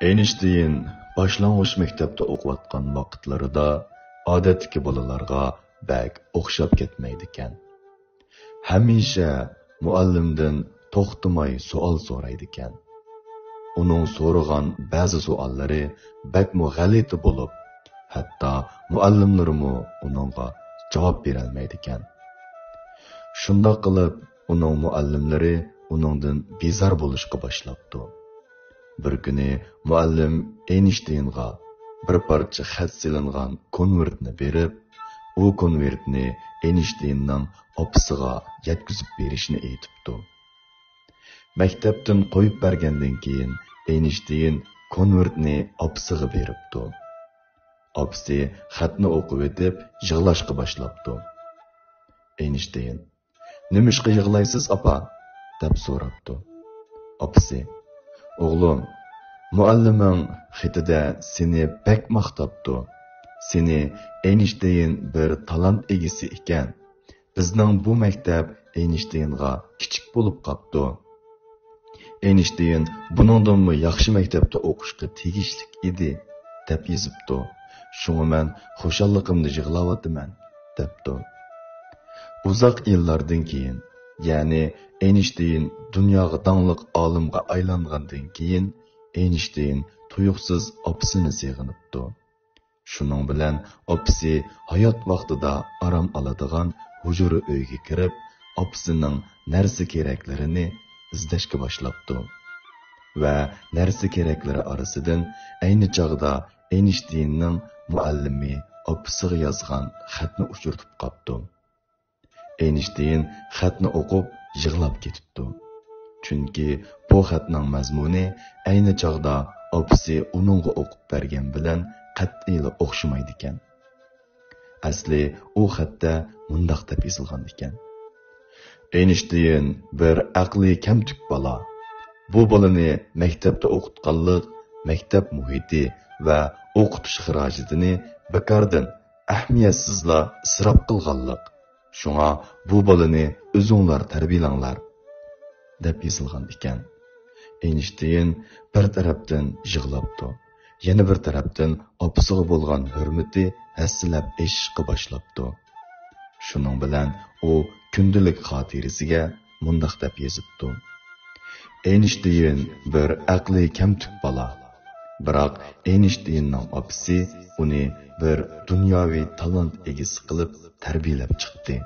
Einstein boshlang'ich maktabda o'qiyotgan vaqtlarida odatdagi bolalarga bak o'xshab ketmaydi ekan. Hamisha muallimdan to'xtamay savol so'raydi ekan. Uning so'ragan ba'zi savollari bakmo g'alati bo'lib, hatto muallimlarimo uningga javob bera olmaydi ekan. Shundoq qilib, uning muallimlari uningdan bezor bo'lishga boshlabdi. Bir kuni muallim Einsteinga bir parcha xat silingan konvertni berib, u konvertni Einsteinning opasiga yetkazib berishni aytibdi. Maktabdan qo'yib bergandan keyin Einstein konvertni opasiga beribdi. Opasi xatni o'qib etib, yig'lashga boshlabdi. Einstein: "Nimishqa yig'laysiz, opa?" deb so'rabdi. Opasi: "O'g'lim, mualliming xitida seni bak maqtabdi. Seni Einstein bir talant egisi ekan. Bizning bu maktab Einsteinga kichik bo'lib qopti. Einstein buningdanmi yaxshi maktabda o'qishga tegishli edi" deb yozibdi. "Shunga men xushalligimni yig'layapman" debdi. Uzoq yillardan keyin, ya'ni Einstein dunyoga dangliq olimga aylangandan keyin, Einstein tuyuqsiz opasini seg'inibdi. Shuning bilan opasi hayot vaqtida aram oladigan hujra uyga kirib, opasining narsa keraklarini izlashga boshlabdi. Va narsa keraklari orasidan ayni chog'da Einsteinning muallimi opasiga yozgan xatni uchirtib qopti. Einstein xatni o'qib yig'lab ketibdi. Chunki bu xatning mazmuni ayni chog'da opasi uningga o'qib bergan bilan qat'iy o'xshamaydi ekan. Asli u xatda mundaq deb yozilgan ekan: "Einstein bir aqli kamtuk bola. Bu bolani maktabda o'qitganlik, maktab muhiti va o'qitish xarajatini bekordan ahamiyatsizla isrof qilganlik. Shunga bu bolani o'zinglar tarbiyalanglar" deb yozilgan ekan. Einstein bir tarafdan yig'labdi, yana bir tarafdan opasiga bo'lgan hurmati hassilab eshishga boshlabdi. Shuning bilan u kundalik xotirasiga mundaq deb yozibdi: "Einstein bir aqli kamtuk bola. Biroq Einsteinning opasi uni bir dunyoviy talant egasi qilib tarbiyalab chiqdi."